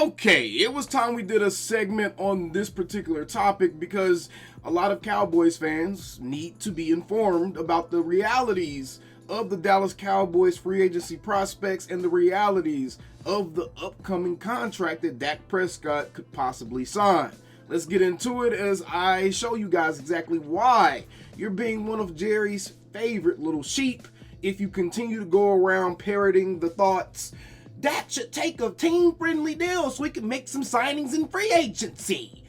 Okay, it was time we did a segment on this particular topic because a lot of Cowboys fans need to be informed about the realities of the Dallas Cowboys free agency prospects and the realities of the upcoming contract that Dak Prescott could possibly sign. Let's get into it as I show you guys exactly why you're being one of Jerry's favorite little sheep if you continue to go around parroting the thoughts Dak should take a team-friendly deal so we can make some signings in free agency.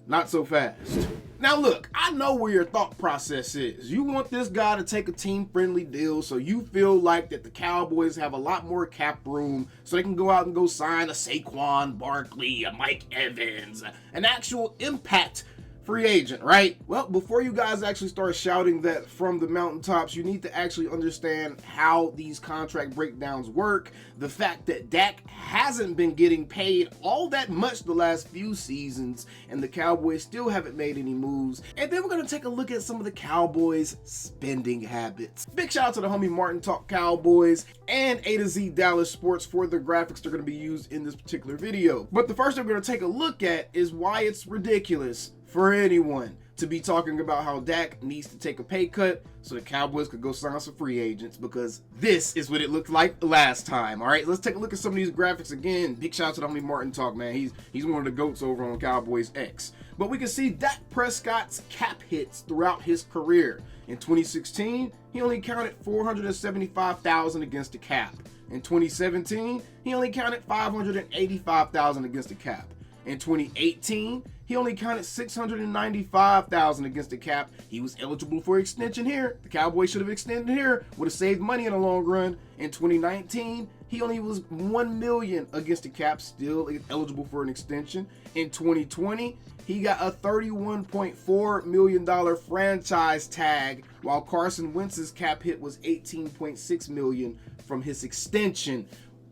Not so fast. Now look, I know where your thought process is. You want this guy to take a team-friendly deal so you feel like that the Cowboys have a lot more cap room so they can go out and go sign a Saquon Barkley, a Mike Evans, an actual impact free agent, right? Well, before you guys actually start shouting that from the mountaintops, you need to actually understand how these contract breakdowns work. The fact that Dak hasn't been getting paid all that much the last few seasons, and the Cowboys still haven't made any moves. And then we're going to take a look at some of the Cowboys' spending habits. Big shout out to the homie Martin Talk Cowboys and A to Z Dallas Sports for the graphics that are going to be used in this particular video. But the first thing we're going to take a look at is why it's ridiculous for anyone to be talking about how Dak needs to take a pay cut so the Cowboys could go sign some free agents, because this is what it looked like last time. All right, let's take a look at some of these graphics again. Big shout out to the homie Martin Talk, man. He's one of the GOATs over on Cowboys X. But we can see Dak Prescott's cap hits throughout his career. In 2016, he only counted $475,000 against the cap. In 2017, he only counted $585,000 against the cap. In 2018, he only counted $695,000 against the cap. He was eligible for extension here. The Cowboys should have extended here, would have saved money in the long run. In 2019, he only was $1 million against the cap, still eligible for an extension. In 2020, he got a $31.4 million franchise tag, while Carson Wentz's cap hit was $18.6 million from his extension.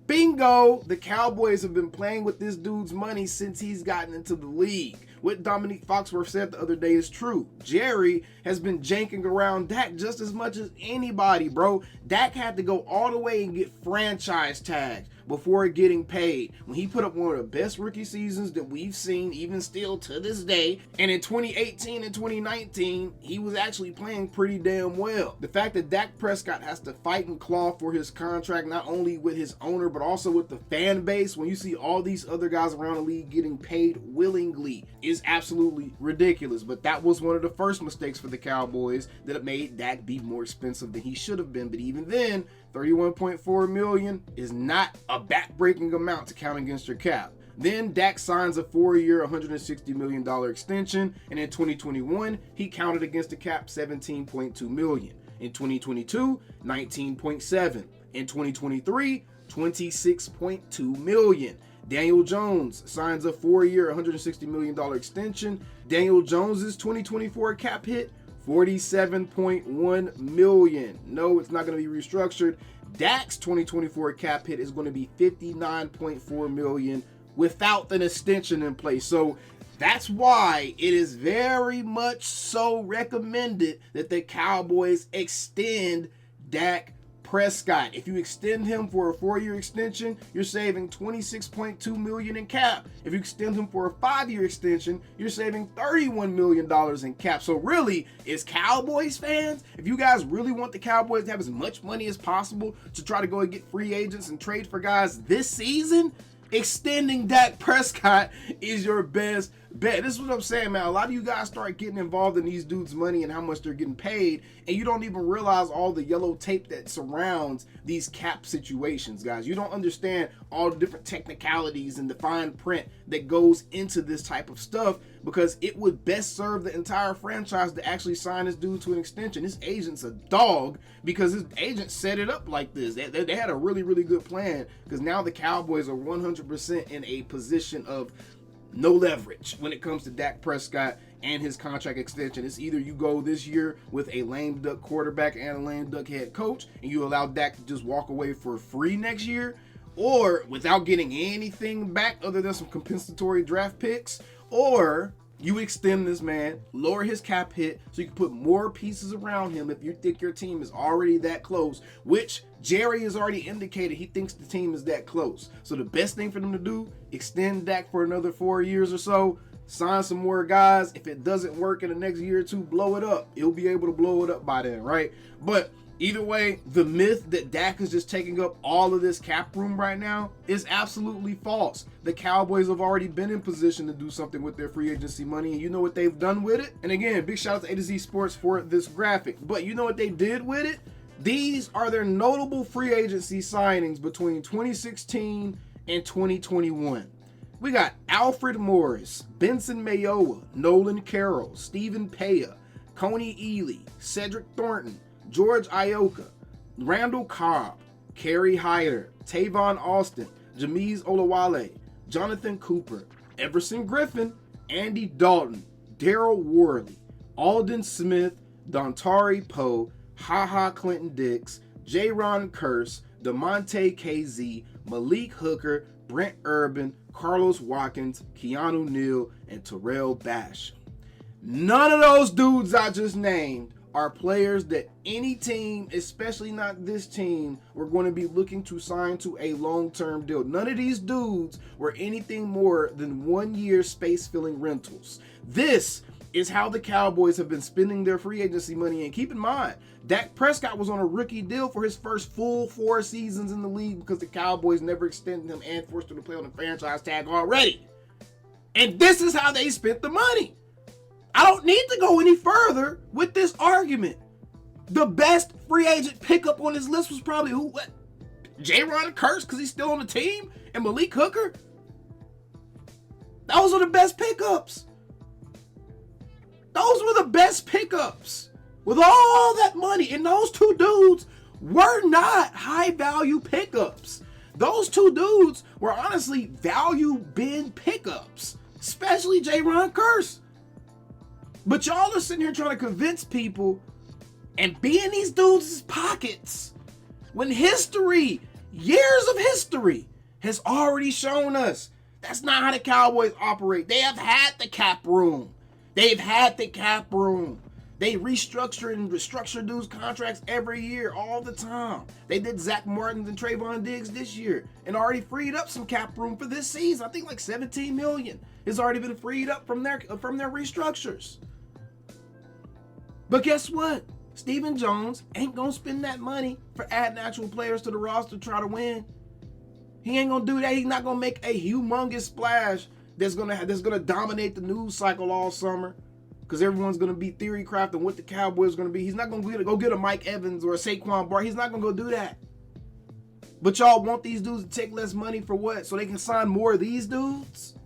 Bingo! The Cowboys have been playing with this dude's money since he's gotten into the league. What Dominique Foxworth said the other day is true. Jerry has been janking around Dak just as much as anybody, bro. Dak had to go all the way and get franchise tags before getting paid. When he put up one of the best rookie seasons that we've seen, even still to this day, and in 2018 and 2019, he was actually playing pretty damn well. The fact that Dak Prescott has to fight and claw for his contract, not only with his owner, but also with the fan base, when you see all these other guys around the league getting paid willingly, is absolutely ridiculous. But that was one of the first mistakes for the Cowboys that made Dak be more expensive than he should have been. But even then, $31.4 million is not a back-breaking amount to count against your cap. Then Dak signs a 4-year, $160 million extension, and in 2021, he counted against the cap $17.2 million. In 2022, $19.7. In 2023, $26.2 million. Daniel Jones signs a 4-year, $160 million extension. Daniel Jones's 2024 cap hit, $47.1 million. No, it's not going to be restructured. Dak's 2024 cap hit is going to be $59.4 million without an extension in place. So that's why it is very much so recommended that the Cowboys extend Dak Prescott. If you extend him for a 4-year extension, you're saving $26.2 million in cap. If you extend him for a 5-year extension, you're saving $31 million in cap. So really, as Cowboys fans, if you guys really want the Cowboys to have as much money as possible to try to go and get free agents and trade for guys this season, extending Dak Prescott is your best bet. This is what I'm saying, man. A lot of you guys start getting involved in these dudes' money and how much they're getting paid, and you don't even realize all the yellow tape that surrounds these cap situations, guys. You don't understand all the different technicalities and the fine print that goes into this type of stuff, because it would best serve the entire franchise to actually sign this dude to an extension. This agent's a dog because his agent set it up like this. They had a really, really good plan, because now the Cowboys are 100% in a position of no leverage when it comes to Dak Prescott and his contract extension. It's either you go this year with a lame duck quarterback and a lame duck head coach, and you allow Dak to just walk away for free next year, or without getting anything back other than some compensatory draft picks, or You extend this man, lower his cap hit so you can put more pieces around him if you think your team is already that close, which Jerry has already indicated he thinks the team is that close. So the best thing for them to do, extend Dak for another 4 years or so, sign some more guys. If it doesn't work in the next year or two, blow it up. He'll be able to blow it up by then, right? But either way, the myth that Dak is just taking up all of this cap room right now is absolutely false. The Cowboys have already been in position to do something with their free agency money, and you know what they've done with it? And again, big shout out to A to Z Sports for this graphic. But you know what they did with it? These are their notable free agency signings between 2016 and 2021. We got Alfred Morris, Benson Mayowa, Nolan Carroll, Stephen Paya, Coney Ely, Cedric Thornton, George Ioka, Randall Cobb, Kerry Hyder, Tavon Austin, Jameez Olawale, Jonathan Cooper, Everson Griffin, Andy Dalton, Daryl Worley, Alden Smith, Dontari Poe, HaHa Clinton Dix, J-Ron Curse, DeMonte KZ, Malik Hooker, Brent Urban, Carlos Watkins, Keanu Neal, and Terrell Bash. None of those dudes I just named are players that any team, especially not this team, were going to be looking to sign to a long-term deal. None of these dudes were anything more than 1 year space-filling rentals. This is how the Cowboys have been spending their free agency money. And keep in mind, Dak Prescott was on a rookie deal for his first full 4 seasons in the league because the Cowboys never extended him and forced him to play on the franchise tag already. And this is how they spent the money. I don't need to go any further with this argument. The best free agent pickup on his list was probably who? What? J-Ron Curse because he's still on the team? And Malik Hooker? Those are the best pickups. Those were the best pickups. With all that money, and those two dudes were not high-value pickups. Those two dudes were honestly value bin pickups, especially J-Ron Curse. But y'all are sitting here trying to convince people and be in these dudes' pockets when history, years of history, has already shown us that's not how the Cowboys operate. They have had the cap room. They've had the cap room. They restructure and restructure dudes' contracts every year, all the time. They did Zach Martin and Trayvon Diggs this year and already freed up some cap room for this season. I think like $17 million has already been freed up from their restructures. But guess what? Stephen Jones ain't gonna spend that money for adding actual players to the roster to try to win. He ain't gonna do that. He's not gonna make a humongous splash that's gonna dominate the news cycle all summer, because everyone's gonna be theory crafting what the Cowboys are gonna be. He's not gonna go get a Mike Evans or a Saquon Barkley. He's not gonna go do that. But y'all want these dudes to take less money for what? So they can sign more of these dudes?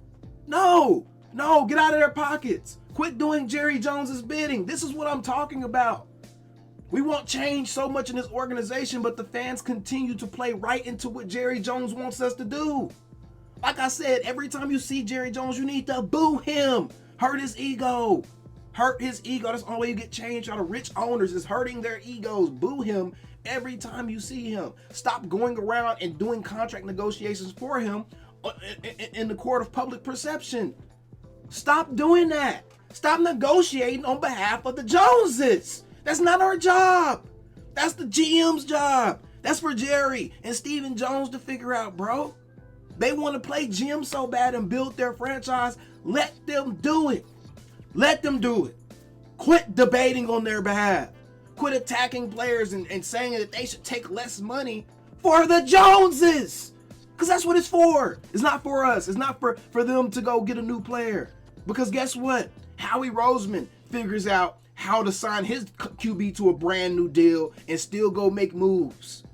No, get out of their pockets. Quit doing Jerry Jones's bidding. This is what I'm talking about. We want change so much in this organization, but the fans continue to play right into what Jerry Jones wants us to do. Like I said, every time you see Jerry Jones, you need to boo him. Hurt his ego. Hurt his ego. That's the only way you get change out of rich owners, is hurting their egos. Boo him every time you see him. Stop going around and doing contract negotiations for him in the court of public perception. Stop doing that. Stop negotiating on behalf of the Joneses. That's not our job. That's the GM's job. That's for Jerry and Stephen Jones to figure out, bro. They want to play GM so bad and build their franchise. Let them do it. Let them do it. Quit debating on their behalf. Quit attacking players and saying that they should take less money for the Joneses. Because that's what it's for. It's not for us. It's not for them to go get a new player. Because guess what? Howie Roseman figures out how to sign his QB to a brand new deal and still go make moves.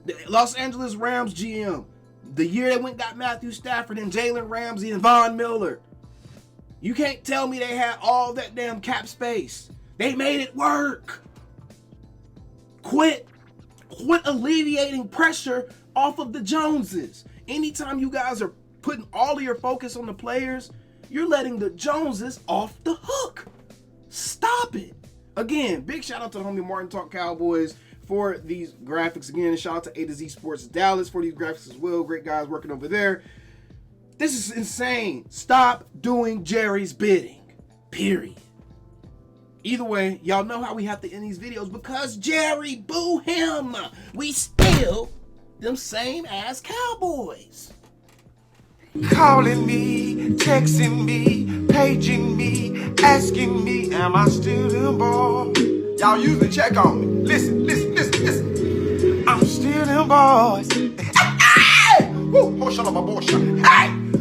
The Los Angeles Rams GM, the year they went and got Matthew Stafford and Jalen Ramsey and Von Miller, you can't tell me they had all that damn cap space. They made it work. Quit alleviating pressure off of the Joneses. Anytime you guys are putting all of your focus on the players, you're letting the Joneses off the hook. Stop it. Again, big shout out to the homie Martin Talk Cowboys for these graphics. Again, shout out to A to Z Sports Dallas for these graphics as well. Great guys working over there. This is insane. Stop doing Jerry's bidding. Period. Either way, y'all know how we have to end these videos because Jerry, boo him. We still them same ass Cowboys. Calling me, texting me, paging me, asking me, am I still them boys? Y'all usually check on me. Listen. I'm still them boys. Hey! Woo! Oh, shut up, my boy. Hey!